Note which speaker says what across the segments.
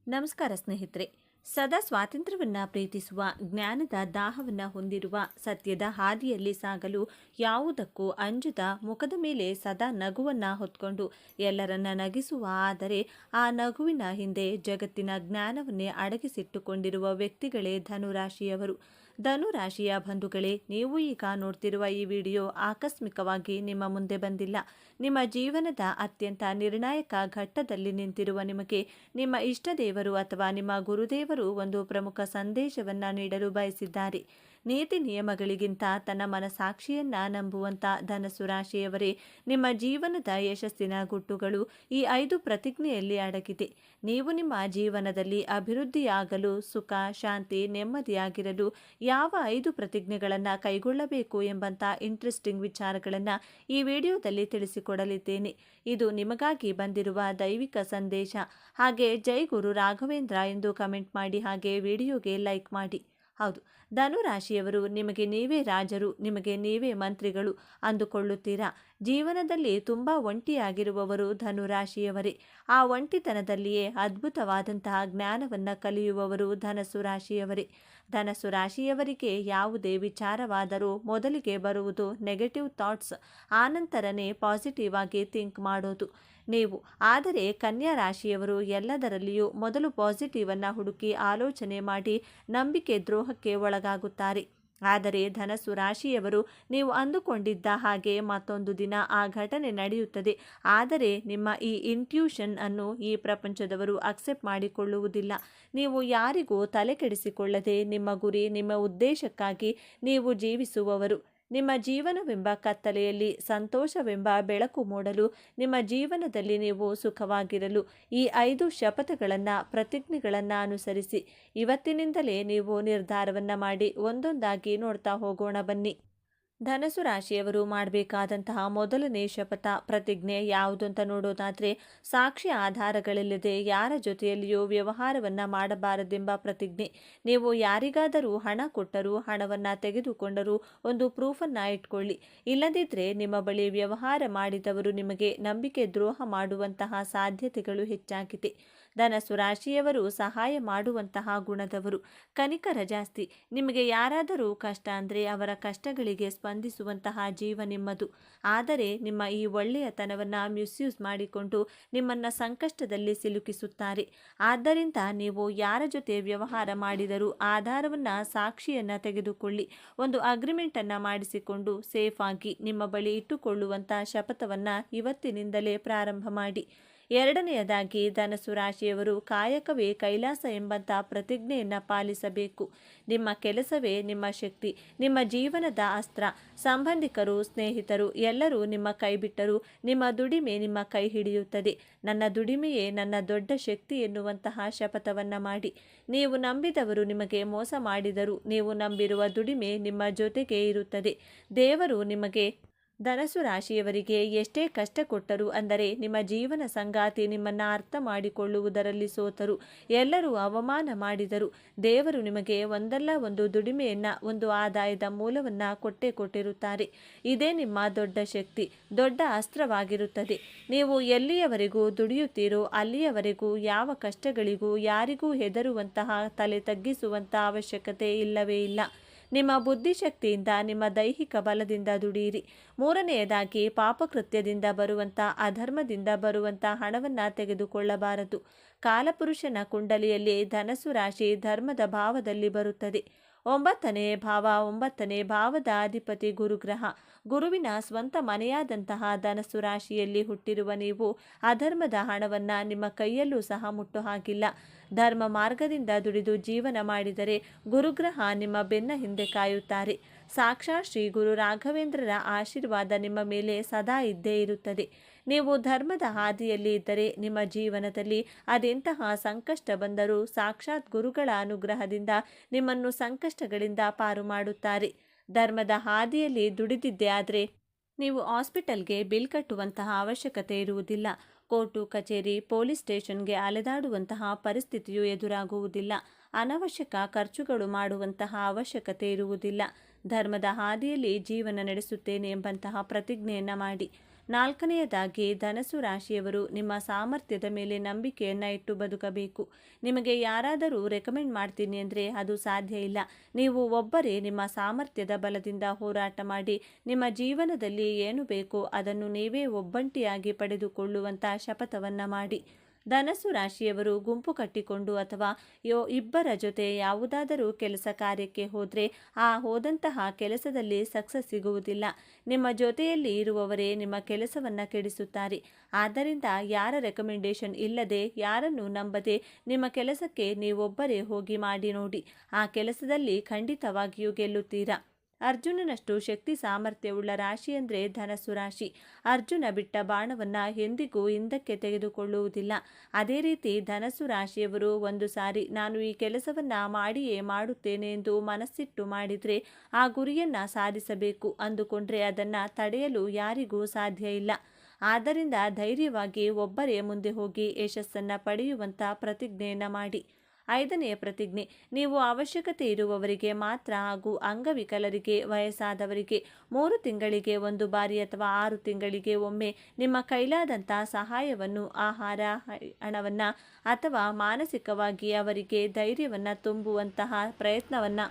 Speaker 1: ನಮಸ್ಕಾರ ಸ್ನೇಹಿತರೆ. ಸದಾ ಸ್ವಾತಂತ್ರ್ಯವನ್ನು ಪ್ರೀತಿಸುವ, ಜ್ಞಾನದ ದಾಹವನ್ನು ಹೊಂದಿರುವ, ಸತ್ಯದ ಹಾದಿಯಲ್ಲಿ ಸಾಗಲು ಯಾವುದಕ್ಕೂ ಅಂಜದ, ಮುಖದ ಮೇಲೆ ಸದಾ ನಗುವನ್ನು ಹೊತ್ಕೊಂಡು ಎಲ್ಲರನ್ನ ನಗಿಸುವ, ಆದರೆ ಆ ನಗುವಿನ ಹಿಂದೆ ಜಗತ್ತಿನ ಜ್ಞಾನವನ್ನೇ ಅಡಗಿಸಿಟ್ಟುಕೊಂಡಿರುವ ವ್ಯಕ್ತಿಗಳೇ ಧನುರಾಶಿಯವರು. ಧನುರಾಶಿಯ ಬಂಧುಗಳೇ, ನೀವು ಈಗ ನೋಡ್ತಿರುವ ಈ ವಿಡಿಯೋ ಆಕಸ್ಮಿಕವಾಗಿ ನಿಮ್ಮ ಮುಂದೆ ಬಂದಿಲ್ಲ. ನಿಮ್ಮ ಜೀವನದ ಅತ್ಯಂತ ನಿರ್ಣಾಯಕ ಘಟ್ಟದಲ್ಲಿ ನಿಂತಿರುವ ನಿಮಗೆ ನಿಮ್ಮ ಇಷ್ಟ ದೇವರು ಅಥವಾ ನಿಮ್ಮ ಗುರುದೇವರು ಒಂದು ಪ್ರಮುಖ ಸಂದೇಶವನ್ನು ನೀಡಲು ಬಯಸಿದ್ದಾರೆ. ನೀತಿ ನಿಯಮಗಳಿಗಿಂತ ತನ್ನ ಮನಸಾಕ್ಷಿಯನ್ನ ನಂಬುವಂತ ಧನಸ್ಸು ರಾಶಿಯವರೇ, ನಿಮ್ಮ ಜೀವನದ ಯಶಸ್ಸಿನ ಗುಟ್ಟುಗಳು ಈ 5 ಪ್ರತಿಜ್ಞೆಯಲ್ಲಿ ಅಡಗಿದೆ. ನೀವು ನಿಮ್ಮ ಜೀವನದಲ್ಲಿ ಅಭಿವೃದ್ಧಿಯಾಗಲು, ಸುಖ, ಶಾಂತಿ, ನೆಮ್ಮದಿಯಾಗಿರಲು ಯಾವ 5 ಪ್ರತಿಜ್ಞೆಗಳನ್ನು ಕೈಗೊಳ್ಳಬೇಕು ಎಂಬಂತ ಇಂಟ್ರೆಸ್ಟಿಂಗ್ ವಿಚಾರಗಳನ್ನು ಈ ವಿಡಿಯೋದಲ್ಲಿ ತಿಳಿಸಿಕೊಡಲಿದ್ದೇನೆ. ಇದು ನಿಮಗಾಗಿ ಬಂದಿರುವ ದೈವಿಕ ಸಂದೇಶ. ಹಾಗೆ ಜೈ ಗುರು ರಾಘವೇಂದ್ರ ಎಂದು ಕಮೆಂಟ್ ಮಾಡಿ, ಹಾಗೆ ವಿಡಿಯೋಗೆ ಲೈಕ್ ಮಾಡಿ. ಹೌದು, ಧನುರಾಶಿಯವರು ನಿಮಗೆ ನೀವೇ ರಾಜರು, ನಿಮಗೆ ನೀವೇ ಮಂತ್ರಿಗಳು ಅಂದುಕೊಳ್ಳುತ್ತೀರಾ? ಜೀವನದಲ್ಲಿ ತುಂಬ ಒಂಟಿಯಾಗಿರುವವರು ಧನುರಾಶಿಯವರೇ. ಆ ಒಂಟಿತನದಲ್ಲಿಯೇ ಅದ್ಭುತವಾದಂತಹ ಜ್ಞಾನವನ್ನು ಕಲಿಯುವವರು ಧನಸ್ಸು ರಾಶಿಯವರೇ. ಧನಸ್ಸು ರಾಶಿಯವರಿಗೆ ಯಾವುದೇ ವಿಚಾರವಾದರೂ ಮೊದಲಿಗೆ ಬರುವುದು ನೆಗೆಟಿವ್ ಥಾಟ್ಸ್, ಆನಂತರನೇ ಪಾಸಿಟಿವ್ ಆಗಿ ಥಿಂಕ್ ಮಾಡೋದು ನೀವು. ಆದರೆ ಕನ್ಯಾ ರಾಶಿಯವರು ಎಲ್ಲದರಲ್ಲಿಯೂ ಮೊದಲು ಪಾಸಿಟಿವ್ ಅನ್ನು ಹುಡುಕಿ ಆಲೋಚನೆ ಮಾಡಿ ನಂಬಿಕೆ ದ್ರೋಹಕ್ಕೆ ಒಳಗಾಗುತ್ತಾರೆ. ಆದರೆ ಧನಸ್ಸು ರಾಶಿಯವರು, ನೀವು ಅಂದುಕೊಂಡಿದ್ದ ಹಾಗೆ ಮತ್ತೊಂದು ದಿನ ಆ ಘಟನೆ ನಡೆಯುತ್ತದೆ. ಆದರೆ ನಿಮ್ಮ ಈ ಇಂಟ್ಯೂಷನ್ ಅನ್ನು ಈ ಪ್ರಪಂಚದವರು ಅಕ್ಸೆಪ್ಟ್ ಮಾಡಿಕೊಳ್ಳುವುದಿಲ್ಲ. ನೀವು ಯಾರಿಗೂ ತಲೆ ಕೆಡಿಸಿಕೊಳ್ಳದೆ ನಿಮ್ಮ ಗುರಿ, ನಿಮ್ಮ ಉದ್ದೇಶಕ್ಕಾಗಿ ನೀವು ಜೀವಿಸುವವರು. ನಿಮ್ಮ ಜೀವನವೆಂಬ ಕತ್ತಲೆಯಲ್ಲಿ ಸಂತೋಷವೆಂಬ ಬೆಳಕು ಮೂಡಲು, ನಿಮ್ಮ ಜೀವನದಲ್ಲಿ ನೀವು ಸುಖವಾಗಿರಲು ಈ 5 ಶಪಥಗಳನ್ನು, ಪ್ರತಿಜ್ಞೆಗಳನ್ನು ಅನುಸರಿಸಿ. ಇವತ್ತಿನಿಂದಲೇ ನೀವು ನಿರ್ಧಾರವನ್ನು ಮಾಡಿ ಒಂದೊಂದಾಗಿ ನೋಡ್ತಾ ಹೋಗೋಣ ಬನ್ನಿ. ಧನಸ್ಸು ರಾಶಿಯವರು ಮಾಡಬೇಕಾದಂತಹ ಮೊದಲನೇ ಶಪಥ, ಪ್ರತಿಜ್ಞೆ ಯಾವುದು ಅಂತ ನೋಡೋದಾದರೆ, ಸಾಕ್ಷಿ ಆಧಾರಗಳಿಲ್ಲದೆ ಯಾರ ಜೊತೆಯಲ್ಲಿಯೂ ವ್ಯವಹಾರವನ್ನು ಮಾಡಬಾರದೆಂಬ ಪ್ರತಿಜ್ಞೆ. ನೀವು ಯಾರಿಗಾದರೂ ಹಣ ಕೊಟ್ಟರೂ, ಹಣವನ್ನು ತೆಗೆದುಕೊಂಡರೂ ಒಂದು ಪ್ರೂಫನ್ನು ಇಟ್ಕೊಳ್ಳಿ. ಇಲ್ಲದಿದ್ದರೆ ನಿಮ್ಮ ಬಳಿ ವ್ಯವಹಾರ ಮಾಡಿದವರು ನಿಮಗೆ ನಂಬಿಕೆ ದ್ರೋಹ ಮಾಡುವಂತಹ ಸಾಧ್ಯತೆಗಳು ಹೆಚ್ಚಾಗಿದೆ. ಧನಸ್ಸು ರಾಶಿಯವರು ಸಹಾಯ ಮಾಡುವಂತಹ ಗುಣದವರು, ಕನಿಕರ ಜಾಸ್ತಿ. ನಿಮಗೆ ಯಾರಾದರೂ ಕಷ್ಟ ಅಂದರೆ ಅವರ ಕಷ್ಟಗಳಿಗೆ ಸ್ಪಂದಿಸುವಂತಹ ಜೀವ ನಿಮ್ಮದು. ಆದರೆ ನಿಮ್ಮ ಈ ಒಳ್ಳೆಯತನವನ್ನು ಮಿಸ್ಯೂಸ್ ಮಾಡಿಕೊಂಡು ನಿಮ್ಮನ್ನು ಸಂಕಷ್ಟದಲ್ಲಿ ಸಿಲುಕಿಸುತ್ತಾರೆ. ಆದ್ದರಿಂದ ನೀವು ಯಾರ ಜೊತೆ ವ್ಯವಹಾರ ಮಾಡಿದರೂ ಆಧಾರವನ್ನು, ಸಾಕ್ಷಿಯನ್ನು ತೆಗೆದುಕೊಳ್ಳಿ. ಒಂದು ಅಗ್ರಿಮೆಂಟನ್ನು ಮಾಡಿಸಿಕೊಂಡು ಸೇಫ್ ಆಗಿ ನಿಮ್ಮ ಬಳಿ ಇಟ್ಟುಕೊಳ್ಳುವಂಥ ಶಪಥವನ್ನು ಇವತ್ತಿನಿಂದಲೇ ಪ್ರಾರಂಭ ಮಾಡಿ. ಎರಡನೆಯದಾಗಿ, ಧನಸ್ಸು ರಾಶಿಯವರು ಕಾಯಕವೇ ಕೈಲಾಸ ಎಂಬಂಥ ಪ್ರತಿಜ್ಞೆಯನ್ನು ಪಾಲಿಸಬೇಕು. ನಿಮ್ಮ ಕೆಲಸವೇ ನಿಮ್ಮ ಶಕ್ತಿ, ನಿಮ್ಮ ಜೀವನದ ಅಸ್ತ್ರ. ಸಂಬಂಧಿಕರು, ಸ್ನೇಹಿತರು ಎಲ್ಲರೂ ನಿಮ್ಮ ಕೈ ಬಿಟ್ಟರೂ ನಿಮ್ಮ ದುಡಿಮೆ ನಿಮ್ಮ ಕೈ ಹಿಡಿಯುತ್ತದೆ. ನನ್ನ ದುಡಿಮೆಯೇ ನನ್ನ ದೊಡ್ಡ ಶಕ್ತಿ ಎನ್ನುವಂತಹ ಶಪಥವನ್ನು ಮಾಡಿ. ನೀವು ನಂಬಿದವರು ನಿಮಗೆ ಮೋಸ ಮಾಡಿದರೂ ನೀವು ನಂಬಿರುವ ದುಡಿಮೆ ನಿಮ್ಮ ಜೊತೆಗೆ ಇರುತ್ತದೆ. ದೇವರು ನಿಮಗೆ, ಧನಸ್ಸು ರಾಶಿಯವರಿಗೆ ಎಷ್ಟೇ ಕಷ್ಟ ಕೊಟ್ಟರು, ಅಂದರೆ ನಿಮ್ಮ ಜೀವನ ಸಂಗಾತಿ ನಿಮ್ಮನ್ನು ಅರ್ಥ ಮಾಡಿಕೊಳ್ಳುವುದರಲ್ಲಿ ಸೋತರು, ಎಲ್ಲರೂ ಅವಮಾನ ಮಾಡಿದರು, ದೇವರು ನಿಮಗೆ ಒಂದಲ್ಲ ಒಂದು ದುಡಿಮೆಯನ್ನು, ಒಂದು ಆದಾಯದ ಮೂಲವನ್ನು ಕೊಟ್ಟಿರುತ್ತಾರೆ. ಇದೇ ನಿಮ್ಮ ದೊಡ್ಡ ಶಕ್ತಿ, ದೊಡ್ಡ ಅಸ್ತ್ರವಾಗಿರುತ್ತದೆ. ನೀವು ಎಲ್ಲಿಯವರೆಗೂ ದುಡಿಯುತ್ತೀರೋ ಅಲ್ಲಿಯವರೆಗೂ ಯಾವ ಕಷ್ಟಗಳಿಗೂ ಯಾರಿಗೂ ಹೆದರುವಂತಹ, ತಲೆ ತಗ್ಗಿಸುವಂಥ ಅವಶ್ಯಕತೆ ಇಲ್ಲವೇ ಇಲ್ಲ. ನಿಮ್ಮ ಬುದ್ಧಿಶಕ್ತಿಯಿಂದ, ನಿಮ್ಮ ದೈಹಿಕ ಬಲದಿಂದ ದುಡಿಯಿರಿ. ಮೂರನೆಯದಾಗಿ, ಪಾಪಕೃತ್ಯದಿಂದ ಬರುವಂಥ, ಅಧರ್ಮದಿಂದ ಬರುವಂಥ ಹಣವನ್ನು ತೆಗೆದುಕೊಳ್ಳಬಾರದು. ಕಾಲಪುರುಷನ ಕುಂಡಲಿಯಲ್ಲಿ ಧನಸ್ಸು ರಾಶಿ ಧರ್ಮದ ಭಾವದಲ್ಲಿ ಬರುತ್ತದೆ. 9ನೇ ಭಾವದ ಅಧಿಪತಿ ಗುರುಗ್ರಹ. ಗುರುವಿನ ಸ್ವಂತ ಮನೆಯಾದಂತಹ ಧನಸ್ಸು ರಾಶಿಯಲ್ಲಿ ಹುಟ್ಟಿರುವ ನೀವು ಅಧರ್ಮದ ಹಣವನ್ನು ನಿಮ್ಮ ಕೈಯಲ್ಲೂ ಸಹ ಮುಟ್ಟು ಹಾಕಿಲ್ಲ. ಧರ್ಮ ಮಾರ್ಗದಿಂದ ದುಡಿದು ಜೀವನ ಮಾಡಿದರೆ ಗುರುಗ್ರಹ ನಿಮ್ಮ ಬೆನ್ನ ಹಿಂದೆ ಕಾಯುತ್ತಾರೆ. ಸಾಕ್ಷಾತ್ ಶ್ರೀ ಗುರು ರಾಘವೇಂದ್ರರ ಆಶೀರ್ವಾದ ನಿಮ್ಮ ಮೇಲೆ ಸದಾ ಇದ್ದೇ ಇರುತ್ತದೆ. ನೀವು ಧರ್ಮದ ಹಾದಿಯಲ್ಲಿ ಇದ್ದರೆ ನಿಮ್ಮ ಜೀವನದಲ್ಲಿ ಅದೆಂತಹ ಸಂಕಷ್ಟ ಬಂದರೂ ಸಾಕ್ಷಾತ್ ಗುರುಗಳ ಅನುಗ್ರಹದಿಂದ ನಿಮ್ಮನ್ನು ಸಂಕಷ್ಟಗಳಿಂದ ಪಾರು ಮಾಡುತ್ತಾರೆ. ಧರ್ಮದ ಹಾದಿಯಲ್ಲಿ ದುಡಿದಿದ್ದೇ ಆದರೆ ನೀವು ಹಾಸ್ಪಿಟಲ್ಗೆ ಬಿಲ್ ಕಟ್ಟುವಂತಹ ಅವಶ್ಯಕತೆ ಇರುವುದಿಲ್ಲ. ಕೋರ್ಟು ಕಚೇರಿ, ಪೊಲೀಸ್ ಸ್ಟೇಷನ್ಗೆ ಅಲೆದಾಡುವಂತಹ ಪರಿಸ್ಥಿತಿಯು ಎದುರಾಗುವುದಿಲ್ಲ. ಅನವಶ್ಯಕ ಖರ್ಚುಗಳು ಮಾಡುವಂತಹ ಅವಶ್ಯಕತೆ ಇರುವುದಿಲ್ಲ. ಧರ್ಮದ ಹಾದಿಯಲ್ಲಿ ಜೀವನ ನಡೆಸುತ್ತೇನೆ ಎಂಬಂತಹ ಪ್ರತಿಜ್ಞೆಯನ್ನು ಮಾಡಿ. 4ನೇಯದಾಗಿ ಧನಸ್ಸು ರಾಶಿಯವರು ನಿಮ್ಮ ಸಾಮರ್ಥ್ಯದ ಮೇಲೆ ನಂಬಿಕೆಯನ್ನು ಇಟ್ಟು ಬದುಕಬೇಕು. ನಿಮಗೆ ಯಾರಾದರೂ ರೆಕಮೆಂಡ್ ಮಾಡ್ತೀನಿ ಅಂದರೆ ಅದು ಸಾಧ್ಯ ಇಲ್ಲ. ನೀವು ಒಬ್ಬರೇ ನಿಮ್ಮ ಸಾಮರ್ಥ್ಯದ ಬಲದಿಂದ ಹೋರಾಟ ಮಾಡಿ ನಿಮ್ಮ ಜೀವನದಲ್ಲಿ ಏನು ಬೇಕೋ ಅದನ್ನು ನೀವೇ ಒಬ್ಬಂಟಿಯಾಗಿ ಪಡೆದುಕೊಳ್ಳುವಂಥ ಶಪಥವನ್ನು ಮಾಡಿ. ಧನಸ್ಸು ರಾಶಿಯವರು ಗುಂಪು ಕಟ್ಟಿಕೊಂಡು ಅಥವಾ ಇಬ್ಬರ ಜೊತೆ ಯಾವುದಾದರೂ ಕೆಲಸ ಕಾರ್ಯಕ್ಕೆ ಹೋದರೆ ಹೋದಂತಹ ಕೆಲಸದಲ್ಲಿ ಸಕ್ಸಸ್ ಸಿಗುವುದಿಲ್ಲ. ನಿಮ್ಮ ಜೊತೆಯಲ್ಲಿ ಇರುವವರೇ ನಿಮ್ಮ ಕೆಲಸವನ್ನು ಕೆಡಿಸುತ್ತಾರೆ. ಆದ್ದರಿಂದ ಯಾರ ರೆಕಮೆಂಡೇಶನ್ ಇಲ್ಲದೆ, ಯಾರನ್ನು ನಂಬದೆ ನಿಮ್ಮ ಕೆಲಸಕ್ಕೆ ನೀವೊಬ್ಬರೇ ಹೋಗಿ ಮಾಡಿ ನೋಡಿ. ಆ ಕೆಲಸದಲ್ಲಿ ಖಂಡಿತವಾಗಿಯೂ ಗೆಲ್ಲುತ್ತೀರಾ. ಅರ್ಜುನನಷ್ಟು ಶಕ್ತಿ ಸಾಮರ್ಥ್ಯವುಳ್ಳ ರಾಶಿ ಅಂದರೆ ಧನಸ್ಸು ರಾಶಿ. ಅರ್ಜುನ ಬಿಟ್ಟ ಬಾಣವನ್ನು ಎಂದಿಗೂ ಹಿಂದಕ್ಕೆ ತೆಗೆದುಕೊಳ್ಳುವುದಿಲ್ಲ. ಅದೇ ರೀತಿ ಧನಸ್ಸು ರಾಶಿಯವರು ಒಂದು ಸಾರಿ ನಾನು ಈ ಕೆಲಸವನ್ನು ಮಾಡಿಯೇ ಮಾಡುತ್ತೇನೆ ಎಂದು ಮನಸ್ಸಿಟ್ಟು ಮಾಡಿದರೆ ಆ ಗುರಿಯನ್ನು ಸಾಧಿಸಬೇಕು ಅಂದುಕೊಂಡ್ರೆ ಅದನ್ನು ತಡೆಯಲು ಯಾರಿಗೂ ಸಾಧ್ಯ ಇಲ್ಲ. ಆದ್ದರಿಂದ ಧೈರ್ಯವಾಗಿ ಒಬ್ಬರೇ ಮುಂದೆ ಹೋಗಿ ಯಶಸ್ಸನ್ನು ಪಡೆಯುವಂಥ ಪ್ರತಿಜ್ಞೆಯನ್ನು ಮಾಡಿ. 5ನೆಯ ಪ್ರತಿಜ್ಞೆ, ನೀವು ಅವಶ್ಯಕತೆ ಇರುವವರಿಗೆ ಮಾತ್ರ ಹಾಗೂ ಅಂಗವಿಕಲರಿಗೆ, ವಯಸ್ಸಾದವರಿಗೆ 3 ತಿಂಗಳಿಗೆ ಒಂದು ಬಾರಿ ಅಥವಾ 6 ತಿಂಗಳಿಗೆ ಒಮ್ಮೆ ನಿಮ್ಮ ಕೈಲಾದಂಥ ಸಹಾಯವನ್ನು, ಆಹಾರ, ಹಣವನ್ನು ಅಥವಾ ಮಾನಸಿಕವಾಗಿ ಅವರಿಗೆ ಧೈರ್ಯವನ್ನು ತುಂಬುವಂತಹ ಪ್ರಯತ್ನವನ್ನು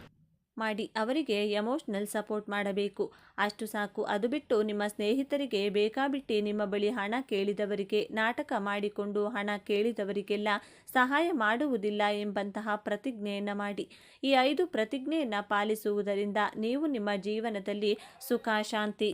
Speaker 1: ಮಾಡಿ ಅವರಿಗೆ ಎಮೋಷ್ನಲ್ ಸಪೋರ್ಟ್ ಮಾಡಬೇಕು. ಅಷ್ಟು ಸಾಕು. ಅದು ಬಿಟ್ಟು ನಿಮ್ಮ ಸ್ನೇಹಿತರಿಗೆ ಬೇಕಾಬಿಟ್ಟಿ ನಿಮ್ಮ ಬಳಿ ಹಣ ಕೇಳಿದವರಿಗೆ, ನಾಟಕ ಮಾಡಿಕೊಂಡು ಹಣ ಕೇಳಿದವರಿಗೆಲ್ಲ ಸಹಾಯ ಮಾಡುವುದಿಲ್ಲ ಎಂಬಂತಹ ಪ್ರತಿಜ್ಞೆಯನ್ನು ಮಾಡಿ. ಈ 5 ಪ್ರತಿಜ್ಞೆಯನ್ನು ಪಾಲಿಸುವುದರಿಂದ ನೀವು ನಿಮ್ಮ ಜೀವನದಲ್ಲಿ ಸುಖ, ಶಾಂತಿ,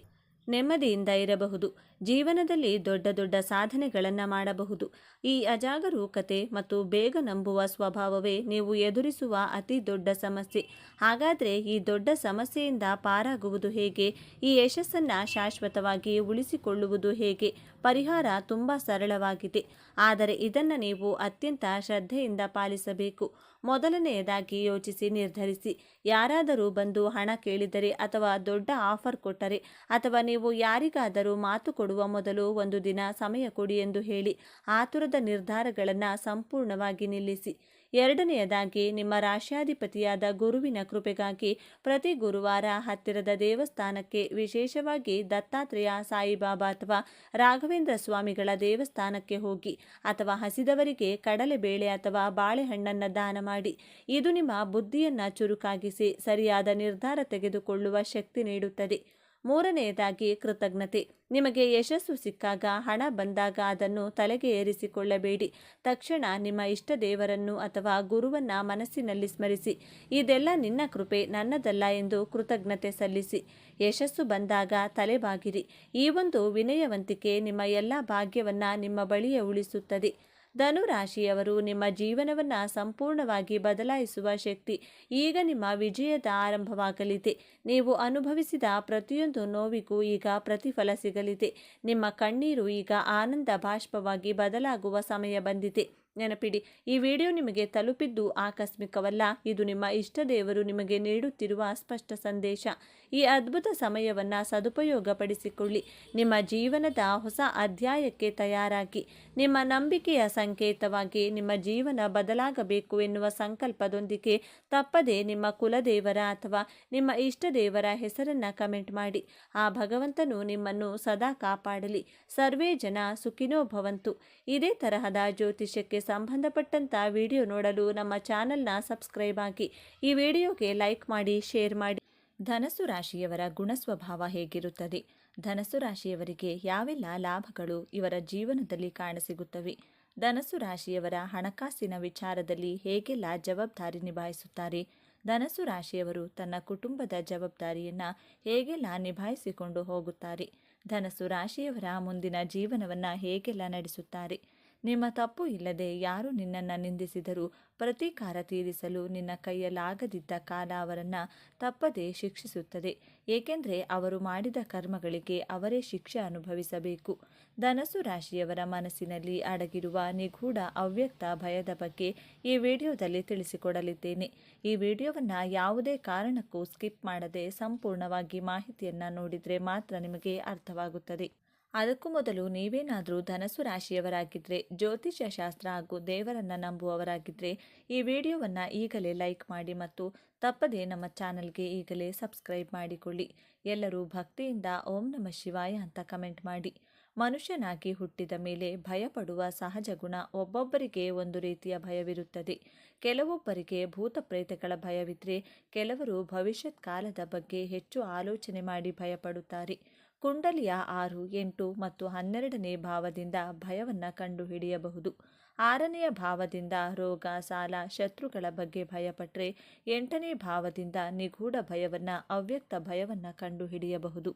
Speaker 1: ನೆಮ್ಮದಿಯಿಂದ ಇರಬಹುದು. ಜೀವನದಲ್ಲಿ ದೊಡ್ಡ ದೊಡ್ಡ ಸಾಧನೆಗಳನ್ನು ಮಾಡಬಹುದು. ಈ ಅಜಾಗರೂಕತೆ ಮತ್ತು ಬೇಗ ನಂಬುವ ಸ್ವಭಾವವೇ ನೀವು ಎದುರಿಸುವ ಅತಿ ದೊಡ್ಡ ಸಮಸ್ಯೆ. ಹಾಗಾದರೆ ಈ ದೊಡ್ಡ ಸಮಸ್ಯೆಯಿಂದ ಪಾರಾಗುವುದು ಹೇಗೆ? ಈ ಯಶಸ್ಸನ್ನು ಶಾಶ್ವತವಾಗಿ ಉಳಿಸಿಕೊಳ್ಳುವುದು ಹೇಗೆ? ಪರಿಹಾರ ತುಂಬ ಸರಳವಾಗಿದೆ, ಆದರೆ ಇದನ್ನು ನೀವು ಅತ್ಯಂತ ಶ್ರದ್ಧೆಯಿಂದ ಪಾಲಿಸಬೇಕು. ಮೊದಲನೆಯದಾಗಿ ಯೋಚಿಸಿ ನಿರ್ಧರಿಸಿ. ಯಾರಾದರೂ ಬಂದು ಹಣ ಕೇಳಿದರೆ ಅಥವಾ ದೊಡ್ಡ ಆಫರ್ ಕೊಟ್ಟರೆ ಅಥವಾ ನೀವು ಯಾರಿಗಾದರೂ ಮಾತು ಕೊಡುವ ಮೊದಲು ಒಂದು ದಿನ ಸಮಯ ಕೊಡಿ ಎಂದು ಹೇಳಿ ಆತುರದ ನಿರ್ಧಾರಗಳನ್ನು ಸಂಪೂರ್ಣವಾಗಿ ನಿಲ್ಲಿಸಿ. 2ನೇಯದಾಗಿ ನಿಮ್ಮ ರಾಶ್ಯಾಧಿಪತಿಯಾದ ಗುರುವಿನ ಕೃಪೆಗಾಗಿ ಪ್ರತಿ ಗುರುವಾರ ಹತ್ತಿರದ ದೇವಸ್ಥಾನಕ್ಕೆ, ವಿಶೇಷವಾಗಿ ದತ್ತಾತ್ರೇಯ, ಸಾಯಿಬಾಬಾ ಅಥವಾ ರಾಘವೇಂದ್ರ ಸ್ವಾಮಿಗಳ ದೇವಸ್ಥಾನಕ್ಕೆ ಹೋಗಿ ಅಥವಾ ಹಸಿದವರಿಗೆ ಕಡಲೆಬೇಳೆ ಅಥವಾ ಬಾಳೆಹಣ್ಣನ್ನು ದಾನ ಮಾಡಿ. ಇದು ನಿಮ್ಮ ಬುದ್ಧಿಯನ್ನು ಚುರುಕಾಗಿಸಿ ಸರಿಯಾದ ನಿರ್ಧಾರ ತೆಗೆದುಕೊಳ್ಳುವ ಶಕ್ತಿ ನೀಡುತ್ತದೆ. 3ನೇಯದಾಗಿ ಕೃತಜ್ಞತೆ. ನಿಮಗೆ ಯಶಸ್ಸು ಸಿಕ್ಕಾಗ, ಹಣ ಬಂದಾಗ ಅದನ್ನು ತಲೆಗೆ ಏರಿಸಿಕೊಳ್ಳಬೇಡಿ. ತಕ್ಷಣ ನಿಮ್ಮ ಇಷ್ಟ ದೇವರನ್ನು ಅಥವಾ ಗುರುವನ್ನು ಮನಸ್ಸಿನಲ್ಲಿ ಸ್ಮರಿಸಿ. ಇದೆಲ್ಲ ನಿನ್ನ ಕೃಪೆ, ನನ್ನದಲ್ಲ ಎಂದು ಕೃತಜ್ಞತೆ ಸಲ್ಲಿಸಿ. ಯಶಸ್ಸು ಬಂದಾಗ ತಲೆಬಾಗಿರಿ. ಈ ಒಂದು ವಿನಯವಂತಿಕೆ ನಿಮ್ಮ ಎಲ್ಲ ಭಾಗ್ಯವನ್ನು ನಿಮ್ಮ ಬಳಿಯೇ ಉಳಿಸುತ್ತದೆ. ಧನು ರಾಶಿಯವರು ನಿಮ್ಮ ಜೀವನವನ್ನು ಸಂಪೂರ್ಣವಾಗಿ ಬದಲಾಯಿಸುವ ಶಕ್ತಿ. ಈಗ ನಿಮ್ಮ ವಿಜಯದ ಆರಂಭವಾಗಲಿದೆ. ನೀವು ಅನುಭವಿಸಿದ ಪ್ರತಿಯೊಂದು ನೋವಿಗೂ ಈಗ ಪ್ರತಿಫಲ ಸಿಗಲಿದೆ. ನಿಮ್ಮ ಕಣ್ಣೀರು ಈಗ ಆನಂದ ಬಾಷ್ಪವಾಗಿ ಬದಲಾಗುವ ಸಮಯ ಬಂದಿದೆ. ನೆನಪಿಡಿ, ಈ ವಿಡಿಯೋ ನಿಮಗೆ ತಲುಪಿದ್ದು ಆಕಸ್ಮಿಕವಲ್ಲ. ಇದು ನಿಮ್ಮ ಇಷ್ಟ ದೇವರು ನಿಮಗೆ ನೀಡುತ್ತಿರುವ ಸ್ಪಷ್ಟ ಸಂದೇಶ. ಈ ಅದ್ಭುತ ಸಮಯವನ್ನು ಸದುಪಯೋಗಪಡಿಸಿಕೊಳ್ಳಿ. ನಿಮ್ಮ ಜೀವನದ ಹೊಸ ಅಧ್ಯಾಯಕ್ಕೆ ತಯಾರಾಗಿ. ನಿಮ್ಮ ನಂಬಿಕೆಯ ಸಂಕೇತವಾಗಿ ನಿಮ್ಮ ಜೀವನ ಬದಲಾಗಬೇಕು ಎನ್ನುವ ಸಂಕಲ್ಪದೊಂದಿಗೆ ತಪ್ಪದೆ ನಿಮ್ಮ ಕುಲದೇವರ ಅಥವಾ ನಿಮ್ಮ ಇಷ್ಟ ದೇವರ ಹೆಸರನ್ನು ಕಮೆಂಟ್ ಮಾಡಿ. ಆ ಭಗವಂತನು ನಿಮ್ಮನ್ನು ಸದಾ ಕಾಪಾಡಲಿ. ಸರ್ವೇ ಜನ ಸುಖಿನೋ ಭವಂತು. ಇದೇ ತರಹದ ಜ್ಯೋತಿಷ್ಯಕ್ಕೆ ಸಂಬಂಧಪಟ್ಟಂಥ ವಿಡಿಯೋ ನೋಡಲು ನಮ್ಮ ಚಾನೆಲ್ನ ಸಬ್ಸ್ಕ್ರೈಬ್ ಆಗಿ. ಈ ವಿಡಿಯೋಗೆ ಲೈಕ್ ಮಾಡಿ, ಶೇರ್ ಮಾಡಿ. ಧನಸ್ಸು ರಾಶಿಯವರ ಗುಣಸ್ವಭಾವ ಹೇಗಿರುತ್ತದೆ? ಧನಸ್ಸು ರಾಶಿಯವರಿಗೆ ಯಾವೆಲ್ಲ ಲಾಭಗಳು ಇವರ ಜೀವನದಲ್ಲಿ ಕಾಣಸಿಗುತ್ತವೆ? ಧನಸ್ಸು ರಾಶಿಯವರ ಹಣಕಾಸಿನ ವಿಚಾರದಲ್ಲಿ ಹೇಗೆಲ್ಲ ಜವಾಬ್ದಾರಿ ನಿಭಾಯಿಸುತ್ತಾರೆ? ಧನಸ್ಸು ರಾಶಿಯವರು ತನ್ನ ಕುಟುಂಬದ ಜವಾಬ್ದಾರಿಯನ್ನು ಹೇಗೆಲ್ಲ ನಿಭಾಯಿಸಿಕೊಂಡು ಹೋಗುತ್ತಾರೆ? ಧನಸ್ಸು ರಾಶಿಯವರ ಮುಂದಿನ ಜೀವನವನ್ನು ಹೇಗೆಲ್ಲ ನಡೆಸುತ್ತಾರೆ? ನಿಮ್ಮ ತಪ್ಪು ಇಲ್ಲದೆ ಯಾರು ನಿನ್ನನ್ನು ನಿಂದಿಸಿದರೂ ಪ್ರತೀಕಾರ ತೀರಿಸಲು ನಿನ್ನ ಕೈಯಲ್ಲಾಗದಿದ್ದ ಕಾಲ ಅವರನ್ನು ತಪ್ಪದೇ ಶಿಕ್ಷಿಸುತ್ತದೆ. ಏಕೆಂದರೆ ಅವರು ಮಾಡಿದ ಕರ್ಮಗಳಿಗೆ ಅವರೇ ಶಿಕ್ಷೆ ಅನುಭವಿಸಬೇಕು. ಧನಸ್ಸು ರಾಶಿಯವರ ಮನಸ್ಸಿನಲ್ಲಿ ಅಡಗಿರುವ ನಿಗೂಢ ಅವ್ಯಕ್ತ ಭಯದ ಬಗ್ಗೆ ಈ ವಿಡಿಯೋದಲ್ಲಿ ತಿಳಿಸಿಕೊಡಲಿದ್ದೇನೆ. ಈ ವಿಡಿಯೋವನ್ನು ಯಾವುದೇ ಕಾರಣಕ್ಕೂ ಸ್ಕಿಪ್ ಮಾಡದೆ ಸಂಪೂರ್ಣವಾಗಿ ಮಾಹಿತಿಯನ್ನು ನೋಡಿದರೆ ಮಾತ್ರ ನಿಮಗೆ ಅರ್ಥವಾಗುತ್ತದೆ. ಅದಕ್ಕೂ ಮೊದಲು ನೀವೇನಾದರೂ ಧನಸ್ಸು ರಾಶಿಯವರಾಗಿದ್ದರೆ, ಜ್ಯೋತಿಷ್ಯ ಶಾಸ್ತ್ರ ಹಾಗೂ ದೇವರನ್ನು ನಂಬುವವರಾಗಿದ್ದರೆ ಈ ವಿಡಿಯೋವನ್ನು ಈಗಲೇ ಲೈಕ್ ಮಾಡಿ ಮತ್ತು ತಪ್ಪದೇ ನಮ್ಮ ಚಾನಲ್ಗೆ ಈಗಲೇ ಸಬ್ಸ್ಕ್ರೈಬ್ ಮಾಡಿಕೊಳ್ಳಿ. ಎಲ್ಲರೂ ಭಕ್ತಿಯಿಂದ ಓಂ ನಮಃ ಶಿವಾಯ ಅಂತ ಕಮೆಂಟ್ ಮಾಡಿ. ಮನುಷ್ಯನಾಗಿ ಹುಟ್ಟಿದ ಮೇಲೆ ಭಯಪಡುವ ಸಹಜ ಗುಣ. ಒಬ್ಬೊಬ್ಬರಿಗೆ ಒಂದು ರೀತಿಯ ಭಯವಿರುತ್ತದೆ. ಕೆಲವೊಬ್ಬರಿಗೆ ಭೂತ ಪ್ರೇತಗಳ ಭಯವಿದ್ದರೆ ಕೆಲವರು ಭವಿಷ್ಯತ್ ಕಾಲದ ಬಗ್ಗೆ ಹೆಚ್ಚು ಆಲೋಚನೆ ಮಾಡಿ ಭಯಪಡುತ್ತಾರೆ. ಕುಂಡಲಿಯ 6, 8 ಮತ್ತು 12ನೇ ಭಾವದಿಂದ ಭಯವನ್ನು ಕಂಡುಹಿಡಿಯಬಹುದು. 6ನೆಯ ಭಾವದಿಂದ ರೋಗ, ಸಾಲ, ಶತ್ರುಗಳ ಬಗ್ಗೆ ಭಯಪಟ್ಟರೆ 8ನೇ ಭಾವದಿಂದ ನಿಗೂಢ ಭಯವನ್ನು, ಅವ್ಯಕ್ತ ಭಯವನ್ನು ಕಂಡುಹಿಡಿಯಬಹುದು.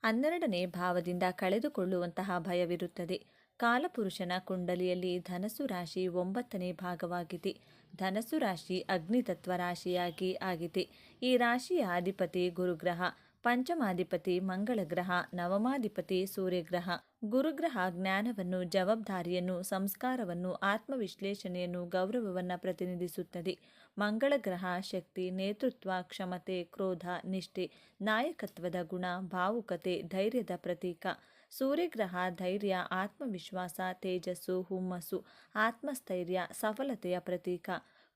Speaker 1: 12ನೇ ಭಾವದಿಂದ ಕಳೆದುಕೊಳ್ಳುವಂತಹ ಭಯವಿರುತ್ತದೆ. ಕಾಲಪುರುಷನ ಕುಂಡಲಿಯಲ್ಲಿ ಧನಸ್ಸು ರಾಶಿ 9ನೇ ಭಾಗವಾಗಿದೆ. ಧನಸ್ಸು ರಾಶಿ ಅಗ್ನಿತತ್ವ ರಾಶಿಯಾಗಿ ಆಗಿದೆ. ಈ ರಾಶಿಯ ಅಧಿಪತಿ ಗುರುಗ್ರಹ, ಪಂಚಮಾಧಿಪತಿ ಮಂಗಳ ಗ್ರಹ, ನವಮಾಧಿಪತಿ ಸೂರ್ಯಗ್ರಹ. ಗುರುಗ್ರಹ ಜ್ಞಾನವನ್ನು, ಜವಾಬ್ದಾರಿಯನ್ನು, ಸಂಸ್ಕಾರವನ್ನು, ಆತ್ಮವಿಶ್ಲೇಷಣೆಯನ್ನು, ಗೌರವವನ್ನು ಪ್ರತಿನಿಧಿಸುತ್ತದೆ. ಮಂಗಳ ಗ್ರಹ ಶಕ್ತಿ, ನೇತೃತ್ವ, ಕ್ಷಮತೆ, ಕ್ರೋಧ, ನಿಷ್ಠೆ, ನಾಯಕತ್ವದ ಗುಣ, ಭಾವುಕತೆ, ಧೈರ್ಯದ ಪ್ರತೀಕ. ಸೂರ್ಯಗ್ರಹ ಧೈರ್ಯ, ಆತ್ಮವಿಶ್ವಾಸ, ತೇಜಸ್ಸು, ಹುಮ್ಮಸ್ಸು, ಆತ್ಮಸ್ಥೈರ್ಯ, ಸಫಲತೆಯ ಪ್ರತೀಕ.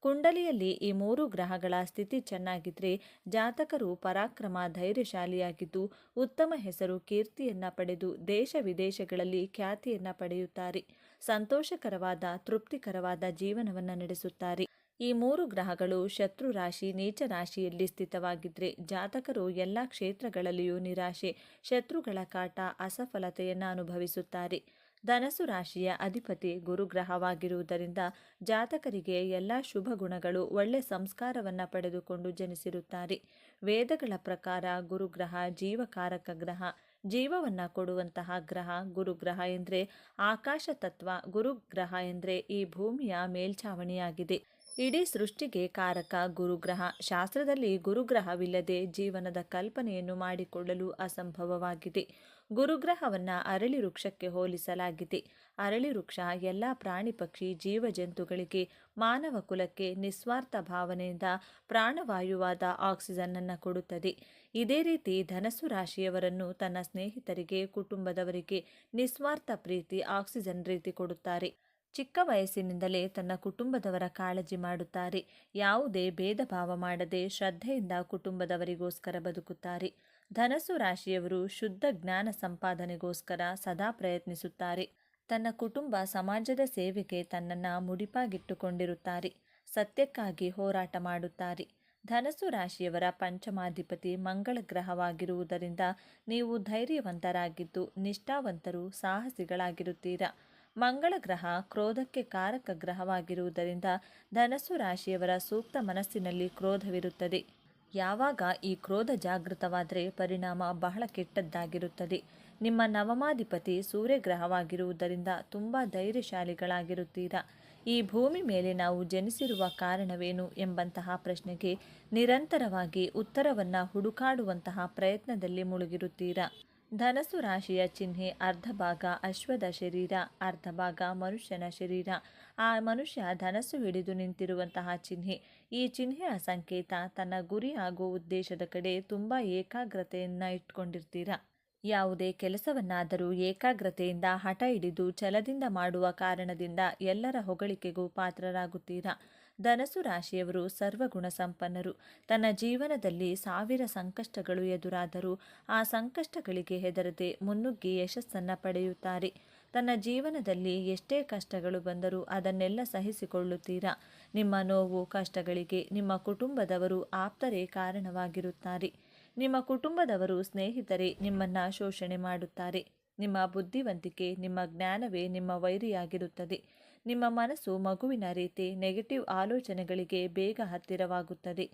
Speaker 1: ಕುಂಡಲಿಯಲ್ಲಿ ಈ 3 ಗ್ರಹಗಳ ಸ್ಥಿತಿ ಚೆನ್ನಾಗಿದ್ದರೆ ಜಾತಕರು ಪರಾಕ್ರಮ, ಧೈರ್ಯಶಾಲಿಯಾಗಿದ್ದು ಉತ್ತಮ ಹೆಸರು, ಕೀರ್ತಿಯನ್ನು ಪಡೆದು ದೇಶ ವಿದೇಶಗಳಲ್ಲಿ ಖ್ಯಾತಿಯನ್ನು ಪಡೆಯುತ್ತಾರೆ. ಸಂತೋಷಕರವಾದ, ತೃಪ್ತಿಕರವಾದ ಜೀವನವನ್ನು ನಡೆಸುತ್ತಾರೆ. ಈ 3 ಗ್ರಹಗಳು ಶತ್ರು ರಾಶಿ, ನೀಚ ರಾಶಿಯಲ್ಲಿ ಸ್ಥಿತವಾಗಿದ್ದರೆ ಜಾತಕರು ಎಲ್ಲ ಕ್ಷೇತ್ರಗಳಲ್ಲಿಯೂ ನಿರಾಶೆ, ಶತ್ರುಗಳ ಕಾಟ, ಅಸಫಲತೆಯನ್ನು ಅನುಭವಿಸುತ್ತಾರೆ. ಧನಸ್ಸು ರಾಶಿಯ ಅಧಿಪತಿ ಗುರುಗ್ರಹವಾಗಿರುವುದರಿಂದ ಜಾತಕರಿಗೆ ಎಲ್ಲ ಶುಭ ಗುಣಗಳು, ಒಳ್ಳೆ ಸಂಸ್ಕಾರವನ್ನು ಪಡೆದುಕೊಂಡು ಜನಿಸಿರುತ್ತಾರೆ. ವೇದಗಳ ಪ್ರಕಾರ ಗುರುಗ್ರಹ ಜೀವಕಾರಕ ಗ್ರಹ. ಜೀವವನ್ನು ಕೊಡುವಂತಹ ಗ್ರಹ ಗುರುಗ್ರಹ ಎಂದರೆ ಆಕಾಶ ತತ್ವ. ಗುರುಗ್ರಹ ಎಂದರೆ ಈ ಭೂಮಿಯ ಮೇಲ್ಛಾವಣಿಯಾಗಿದೆ. ಇಡೀ ಸೃಷ್ಟಿಗೆ ಕಾರಕ ಗುರುಗ್ರಹ. ಶಾಸ್ತ್ರದಲ್ಲಿ ಗುರುಗ್ರಹವಿಲ್ಲದೆ ಜೀವನದ ಕಲ್ಪನೆಯನ್ನು ಮಾಡಿಕೊಳ್ಳಲು ಅಸಂಭವವಾಗಿದೆ. ಗುರುಗ್ರಹವನ್ನು ಅರಳಿ ವೃಕ್ಷಕ್ಕೆ ಹೋಲಿಸಲಾಗಿದೆ. ಅರಳಿ ವೃಕ್ಷ ಎಲ್ಲ ಪ್ರಾಣಿ ಪಕ್ಷಿ ಜೀವಜಂತುಗಳಿಗೆ, ಮಾನವ ಕುಲಕ್ಕೆ ನಿಸ್ವಾರ್ಥ ಭಾವನೆಯಿಂದ ಪ್ರಾಣವಾಯುವಾದ ಆಕ್ಸಿಜನ್ನನ್ನು ಕೊಡುತ್ತದೆ. ಇದೇ ರೀತಿ ಧನಸ್ಸು ರಾಶಿಯವರನ್ನು ತನ್ನ ಸ್ನೇಹಿತರಿಗೆ, ಕುಟುಂಬದವರಿಗೆ ನಿಸ್ವಾರ್ಥ ಪ್ರೀತಿ, ಆಕ್ಸಿಜನ್ ರೀತಿ ಕೊಡುತ್ತಾರೆ. ಚಿಕ್ಕ ವಯಸ್ಸಿನಿಂದಲೇ ತನ್ನ ಕುಟುಂಬದವರ ಕಾಳಜಿ ಮಾಡುತ್ತಾರೆ. ಯಾವುದೇ ಭೇದ ಭಾವ ಮಾಡದೆ ಶ್ರದ್ಧೆಯಿಂದ ಕುಟುಂಬದವರಿಗೋಸ್ಕರ ಬದುಕುತ್ತಾರೆ. ಧನಸ್ಸು ರಾಶಿಯವರು ಶುದ್ಧ ಜ್ಞಾನ ಸಂಪಾದನೆಗೋಸ್ಕರ ಸದಾ ಪ್ರಯತ್ನಿಸುತ್ತಾರೆ. ತನ್ನ ಕುಟುಂಬ, ಸಮಾಜದ ಸೇವೆಗೆ ತನ್ನನ್ನು ಮುಡಿಪಾಗಿಟ್ಟುಕೊಂಡಿರುತ್ತಾರೆ. ಸತ್ಯಕ್ಕಾಗಿ ಹೋರಾಟ ಮಾಡುತ್ತಾರೆ. ಧನಸ್ಸು ರಾಶಿಯವರ ಪಂಚಮಾಧಿಪತಿ ಮಂಗಳ ಗ್ರಹವಾಗಿರುವುದರಿಂದ ನೀವು ಧೈರ್ಯವಂತರಾಗಿದ್ದು ನಿಷ್ಠಾವಂತರು, ಸಾಹಸಿಗಳಾಗಿರುತ್ತೀರಾ. ಮಂಗಳ ಗ್ರಹ ಕ್ರೋಧಕ್ಕೆ ಕಾರಕ ಗ್ರಹವಾಗಿರುವುದರಿಂದ ಧನಸ್ಸು ರಾಶಿಯವರ ಸೂಕ್ತ ಮನಸ್ಸಿನಲ್ಲಿ ಕ್ರೋಧವಿರುತ್ತದೆ. ಯಾವಾಗ ಈ ಕ್ರೋಧ ಜಾಗೃತವಾದರೆ ಪರಿಣಾಮ ಬಹಳ ಕೆಟ್ಟದ್ದಾಗಿರುತ್ತದೆ. ನಿಮ್ಮ ನವಮಾಧಿಪತಿ ಸೂರ್ಯಗ್ರಹವಾಗಿರುವುದರಿಂದ ತುಂಬ ಧೈರ್ಯಶಾಲಿಗಳಾಗಿರುತ್ತೀರಾ. ಈ ಭೂಮಿ ಮೇಲೆ ನಾವು ಜನಿಸಿರುವ ಕಾರಣವೇನು ಎಂಬಂತಹ ಪ್ರಶ್ನೆಗೆ ನಿರಂತರವಾಗಿ ಉತ್ತರವನ್ನು ಹುಡುಕಾಡುವಂತಹ ಪ್ರಯತ್ನದಲ್ಲಿ ಮುಳುಗಿರುತ್ತೀರಾ. ಧನಸ್ಸು ರಾಶಿಯ ಚಿಹ್ನೆ ಅರ್ಧ ಭಾಗ ಅಶ್ವದ ಶರೀರ, ಅರ್ಧ ಭಾಗ ಮನುಷ್ಯನ ಶರೀರ. ಆ ಮನುಷ್ಯ ಧನಸ್ಸು ಹಿಡಿದು ನಿಂತಿರುವಂತಹ ಚಿಹ್ನೆ. ಈ ಚಿಹ್ನೆಯ ಸಂಕೇತ ತನ್ನ ಗುರಿ ಹಾಗೂ ಉದ್ದೇಶದ ಕಡೆ ತುಂಬ ಏಕಾಗ್ರತೆಯನ್ನು ಇಟ್ಕೊಂಡಿರ್ತೀರ. ಯಾವುದೇ ಕೆಲಸವನ್ನಾದರೂ ಏಕಾಗ್ರತೆಯಿಂದ, ಹಠ ಹಿಡಿದು ಛಲದಿಂದ ಮಾಡುವ ಕಾರಣದಿಂದ ಎಲ್ಲರ ಹೊಗಳಿಕೆಗೂ ಪಾತ್ರರಾಗುತ್ತೀರಾ. ಧನಸ್ಸು ರಾಶಿಯವರು ಸರ್ವಗುಣ ಸಂಪನ್ನರು. ತನ್ನ ಜೀವನದಲ್ಲಿ 1000 ಸಂಕಷ್ಟಗಳು ಎದುರಾದರೂ ಆ ಸಂಕಷ್ಟಗಳಿಗೆ ಹೆದರದೆ ಮುನ್ನುಗ್ಗಿ ಯಶಸ್ಸನ್ನು ಪಡೆಯುತ್ತಾರೆ. ತನ್ನ ಜೀವನದಲ್ಲಿ ಎಷ್ಟೇ ಕಷ್ಟಗಳು ಬಂದರೂ ಅದನ್ನೆಲ್ಲ ಸಹಿಸಿಕೊಳ್ಳುತ್ತೀರಾ. ನಿಮ್ಮ ನೋವು, ಕಷ್ಟಗಳಿಗೆ ನಿಮ್ಮ ಕುಟುಂಬದವರು, ಆಪ್ತರೇ ಕಾರಣವಾಗಿರುತ್ತಾರೆ. ನಿಮ್ಮ ಕುಟುಂಬದವರು, ಸ್ನೇಹಿತರೇ ನಿಮ್ಮನ್ನು ಶೋಷಣೆ ಮಾಡುತ್ತಾರೆ. ನಿಮ್ಮ ಬುದ್ಧಿವಂತಿಕೆ, ನಿಮ್ಮ ಜ್ಞಾನವೇ ನಿಮ್ಮ ವೈರಿಯಾಗಿರುತ್ತದೆ. ನಿಮ್ಮ ಮನಸ್ಸು ಮಗುವಿನ ರೀತಿ ನೆಗೆಟಿವ್ ಆಲೋಚನೆಗಳಿಗೆ ಬೇಗ ಹತ್ತಿರವಾಗುತ್ತದೆ.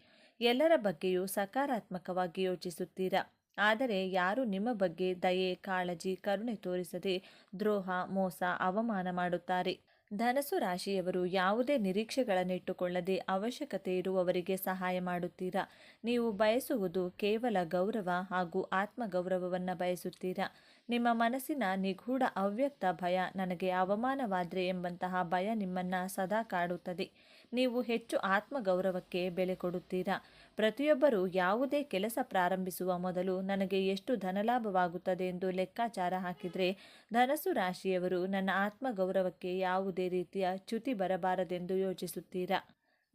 Speaker 1: ಎಲ್ಲರ ಬಗ್ಗೆಯೂ ಸಕಾರಾತ್ಮಕವಾಗಿ ಯೋಚಿಸುತ್ತೀರಾ. ಆದರೆ ಯಾರು ನಿಮ್ಮ ಬಗ್ಗೆ ದಯೆ, ಕಾಳಜಿ, ಕರುಣೆ ತೋರಿಸದೆ ದ್ರೋಹ, ಮೋಸ, ಅವಮಾನ ಮಾಡುತ್ತಾರೆ. ಧನಸ್ಸು ರಾಶಿಯವರು ಯಾವುದೇ ನಿರೀಕ್ಷೆಗಳನ್ನಿಟ್ಟುಕೊಳ್ಳದೆ ಅವಶ್ಯಕತೆ ಇರುವವರಿಗೆ ಸಹಾಯ ಮಾಡುತ್ತೀರಾ. ನೀವು ಬಯಸುವುದು ಕೇವಲ ಗೌರವ ಹಾಗೂ ಆತ್ಮಗೌರವವನ್ನು ಬಯಸುತ್ತೀರಾ. ನಿಮ್ಮ ಮನಸ್ಸಿನ ನಿಗೂಢ ಅವ್ಯಕ್ತ ಭಯ, ನನಗೆ ಅವಮಾನವಾದರೆ ಎಂಬಂತಹ ಭಯ ನಿಮ್ಮನ್ನು ಸದಾ ಕಾಡುತ್ತದೆ. ನೀವು ಹೆಚ್ಚು ಆತ್ಮಗೌರವಕ್ಕೆ ಬೆಲೆ ಕೊಡುತ್ತೀರಾ. ಪ್ರತಿಯೊಬ್ಬರೂ ಯಾವುದೇ ಕೆಲಸ ಪ್ರಾರಂಭಿಸುವ ಮೊದಲು ನನಗೆ ಎಷ್ಟು ಧನಲಾಭವಾಗುತ್ತದೆ ಎಂದು ಲೆಕ್ಕಾಚಾರ ಹಾಕಿದರೆ, ಧನಸ್ಸು ರಾಶಿಯವರು ನನ್ನ ಆತ್ಮಗೌರವಕ್ಕೆ ಯಾವುದೇ ರೀತಿಯ ಚ್ಯುತಿ ಬರಬಾರದೆಂದು ಯೋಚಿಸುತ್ತೀರಾ.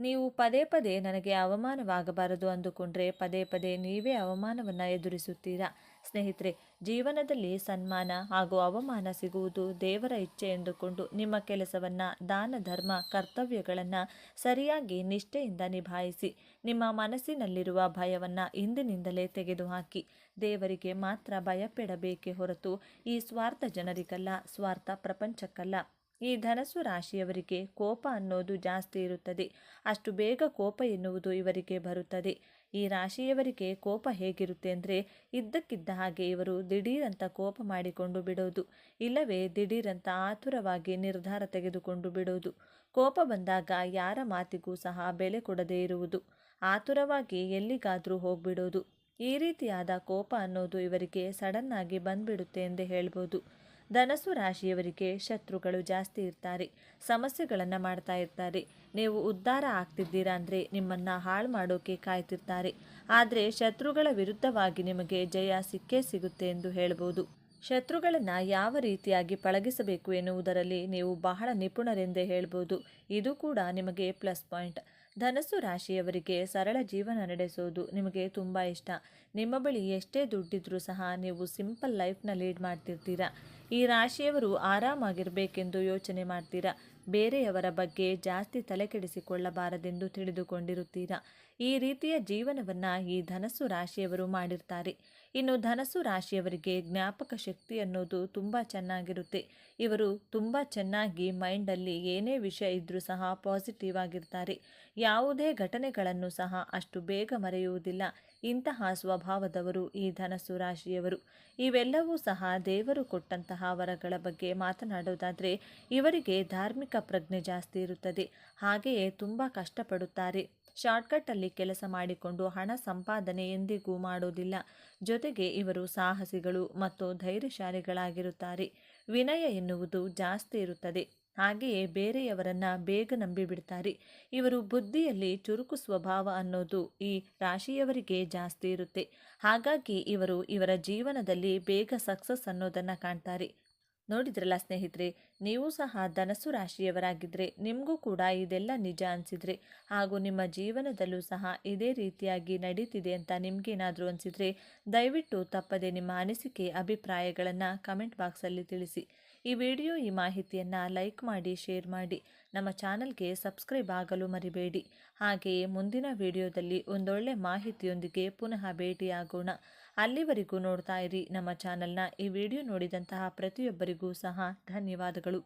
Speaker 1: ನೀವು ಪದೇ ಪದೇ ನನಗೆ ಅವಮಾನವಾಗಬಾರದು ಅಂದುಕೊಂಡ್ರೆ ಪದೇ ಪದೇ ನೀವೇ ಅವಮಾನವನ್ನು ಎದುರಿಸುತ್ತೀರಾ. ಸ್ನೇಹಿತರೆ, ಜೀವನದಲ್ಲಿ ಸನ್ಮಾನ ಹಾಗೂ ಅವಮಾನ ಸಿಗುವುದು ದೇವರ ಇಚ್ಛೆ ಎಂದುಕೊಂಡು ನಿಮ್ಮ ಕೆಲಸವನ್ನು, ದಾನ ಧರ್ಮ ಕರ್ತವ್ಯಗಳನ್ನು ಸರಿಯಾಗಿ ನಿಷ್ಠೆಯಿಂದ ನಿಭಾಯಿಸಿ. ನಿಮ್ಮ ಮನಸ್ಸಿನಲ್ಲಿರುವ ಭಯವನ್ನು ಇಂದಿನಿಂದಲೇ ತೆಗೆದುಹಾಕಿ. ದೇವರಿಗೆ ಮಾತ್ರ ಭಯಪಡಬೇಕೇ ಹೊರತು ಈ ಸ್ವಾರ್ಥ ಜನರಿಗಲ್ಲ, ಸ್ವಾರ್ಥ ಪ್ರಪಂಚಕ್ಕಲ್ಲ. ಈ ಧನಸ್ಸು ರಾಶಿಯವರಿಗೆ ಕೋಪ ಅನ್ನೋದು ಜಾಸ್ತಿ ಇರುತ್ತದೆ. ಅಷ್ಟು ಬೇಗ ಕೋಪ ಎನ್ನುವುದು ಇವರಿಗೆ ಬರುತ್ತದೆ. ಈ ರಾಶಿಯವರಿಗೆ ಕೋಪ ಹೇಗಿರುತ್ತೆ ಅಂದರೆ, ಇದ್ದಕ್ಕಿದ್ದ ಹಾಗೆ ಇವರು ದಿಢೀರಂತ ಕೋಪ ಮಾಡಿಕೊಂಡು ಬಿಡೋದು, ಇಲ್ಲವೇ ದಿಢೀರಂತ ಆತುರವಾಗಿ ನಿರ್ಧಾರ ತೆಗೆದುಕೊಂಡು ಬಿಡೋದು. ಕೋಪ ಬಂದಾಗ ಯಾರ ಮಾತಿಗೂ ಸಹ ಬೆಲೆ ಕೊಡದೇ ಇರುವುದು, ಆತುರವಾಗಿ ಎಲ್ಲಿಗಾದರೂ ಹೋಗ್ಬಿಡೋದು. ಈ ರೀತಿಯಾದ ಕೋಪ ಅನ್ನೋದು ಇವರಿಗೆ ಸಡನ್ ಆಗಿ ಬಂದ್ಬಿಡುತ್ತೆ ಎಂದೇ ಹೇಳ್ಬೋದು. ಧನಸ್ಸು ರಾಶಿಯವರಿಗೆ ಶತ್ರುಗಳು ಜಾಸ್ತಿ ಇರ್ತಾರೆ, ಸಮಸ್ಯೆಗಳನ್ನು ಮಾಡ್ತಾ ಇರ್ತಾರೆ. ನೀವು ಉದ್ಧಾರ ಆಗ್ತಿದ್ದೀರಾ ಅಂದರೆ ನಿಮ್ಮನ್ನು ಹಾಳು ಮಾಡೋಕೆ ಕಾಯ್ತಿರ್ತಾರೆ. ಆದರೆ ಶತ್ರುಗಳ ವಿರುದ್ಧವಾಗಿ ನಿಮಗೆ ಜಯ ಸಿಕ್ಕೇ ಸಿಗುತ್ತೆ ಎಂದು ಹೇಳ್ಬೋದು. ಶತ್ರುಗಳನ್ನು ಯಾವ ರೀತಿಯಾಗಿ ಪಳಗಿಸಬೇಕು ಎನ್ನುವುದರಲ್ಲಿ ನೀವು ಬಹಳ ನಿಪುಣರೆಂದೇ ಹೇಳ್ಬೋದು. ಇದು ಕೂಡ ನಿಮಗೆ ಪ್ಲಸ್ ಪಾಯಿಂಟ್. ಧನಸ್ಸು ರಾಶಿಯವರಿಗೆ ಸರಳ ಜೀವನ ನಡೆಸೋದು ನಿಮಗೆ ತುಂಬ ಇಷ್ಟ. ನಿಮ್ಮ ಬಳಿ ಎಷ್ಟೇ ದುಡ್ಡಿದ್ರೂ ಸಹ ನೀವು ಸಿಂಪಲ್ ಲೈಫ್ನ ಲೀಡ್ ಮಾಡ್ತಿರ್ತೀರಾ. ಈ ರಾಶಿಯವರು ಆರಾಮಾಗಿರಬೇಕೆಂದು ಯೋಚನೆ ಮಾಡ್ತೀರಾ. ಬೇರೆಯವರ ಬಗ್ಗೆ ಜಾಸ್ತಿ ತಲೆಕೆಡಿಸಿಕೊಳ್ಳಬಾರದೆಂದು ತಿಳಿದುಕೊಂಡಿರುತ್ತೀರಾ. ಈ ರೀತಿಯ ಜೀವನವನ್ನು ಈ ಧನಸ್ಸು ರಾಶಿಯವರು ಮಾಡಿರ್ತಾರೆ. ಇನ್ನು ಧನಸ್ಸು ರಾಶಿಯವರಿಗೆ ಜ್ಞಾಪಕ ಶಕ್ತಿ ಅನ್ನೋದು ತುಂಬ ಚೆನ್ನಾಗಿರುತ್ತೆ. ಇವರು ತುಂಬ ಚೆನ್ನಾಗಿ ಮೈಂಡಲ್ಲಿ ಏನೇ ವಿಷಯ ಇದ್ದರೂ ಸಹ ಪಾಸಿಟಿವ್ ಆಗಿರ್ತಾರೆ. ಯಾವುದೇ ಘಟನೆಗಳನ್ನು ಸಹ ಅಷ್ಟು ಬೇಗ ಮರೆಯುವುದಿಲ್ಲ. ಇಂತಹ ಸ್ವಭಾವದವರು ಈ ಧನಸ್ಸು ರಾಶಿಯವರು. ಇವೆಲ್ಲವೂ ಸಹ ದೇವರು ಕೊಟ್ಟಂತಹ ವರಗಳ ಬಗ್ಗೆ ಮಾತನಾಡೋದಾದರೆ, ಇವರಿಗೆ ಧಾರ್ಮಿಕ ಪ್ರಜ್ಞೆ ಜಾಸ್ತಿ ಇರುತ್ತದೆ. ಹಾಗೆಯೇ ತುಂಬ ಕಷ್ಟಪಡುತ್ತಾರೆ. ಶಾರ್ಟ್ಕಟ್ಟಲ್ಲಿ ಕೆಲಸ ಮಾಡಿಕೊಂಡು ಹಣ ಸಂಪಾದನೆ ಎಂದಿಗೂ ಮಾಡೋದಿಲ್ಲ. ಜೊತೆಗೆ ಇವರು ಸಾಹಸಿಗಳು ಮತ್ತು ಧೈರ್ಯಶಾಲಿಗಳಾಗಿರುತ್ತಾರೆ. ವಿನಯ ಎನ್ನುವುದು ಜಾಸ್ತಿ ಇರುತ್ತದೆ. ಹಾಗೆಯೇ ಬೇರೆಯವರನ್ನು ಬೇಗ ನಂಬಿಬಿಡ್ತಾರೆ. ಇವರು ಬುದ್ಧಿಯಲ್ಲಿ ಚುರುಕು ಸ್ವಭಾವ ಅನ್ನೋದು ಈ ರಾಶಿಯವರಿಗೆ ಜಾಸ್ತಿ ಇರುತ್ತೆ. ಹಾಗಾಗಿ ಇವರು ಇವರ ಜೀವನದಲ್ಲಿ ಬೇಗ ಸಕ್ಸಸ್ ಅನ್ನೋದನ್ನು ಕಾಣ್ತಾರೆ. ನೋಡಿದ್ರಲ್ಲ ಸ್ನೇಹಿತರೆ, ನೀವು ಸಹ ಧನಸ್ಸು ರಾಶಿಯವರಾಗಿದ್ದರೆ ನಿಮಗೂ ಕೂಡ ಇದೆಲ್ಲ ನಿಜ ಅನಿಸಿದರೆ, ಹಾಗೂ ನಿಮ್ಮ ಜೀವನದಲ್ಲೂ ಸಹ ಇದೇ ರೀತಿಯಾಗಿ ನಡೀತಿದೆ ಅಂತ ನಿಮಗೇನಾದರೂ ಅನಿಸಿದರೆ, ದಯವಿಟ್ಟು ತಪ್ಪದೆ ನಿಮ್ಮ ಅನಿಸಿಕೆ ಅಭಿಪ್ರಾಯಗಳನ್ನು ಕಮೆಂಟ್ ಬಾಕ್ಸಲ್ಲಿ ತಿಳಿಸಿ. ಈ ವಿಡಿಯೋ ಈ ಮಾಹಿತಿಯನ್ನು ಲೈಕ್ ಮಾಡಿ, ಶೇರ್ ಮಾಡಿ, ನಮ್ಮ ಚಾನಲ್ಗೆ ಸಬ್ಸ್ಕ್ರೈಬ್ ಆಗಲು ಮರಿಬೇಡಿ. ಹಾಗೆಯೇ ಮುಂದಿನ ವಿಡಿಯೋದಲ್ಲಿ ಒಂದೊಳ್ಳೆ ಮಾಹಿತಿಯೊಂದಿಗೆ ಪುನಃ ಭೇಟಿಯಾಗೋಣ. ಅಲ್ಲಿವರೆಗೂ ನೋಡ್ತಾ ಇರಿ ನಮ್ಮ ಚಾನಲ್ನ. ಈ ವಿಡಿಯೋ ನೋಡಿದಂತಹ ಪ್ರತಿಯೊಬ್ಬರಿಗೂ ಸಹ ಧನ್ಯವಾದಗಳು.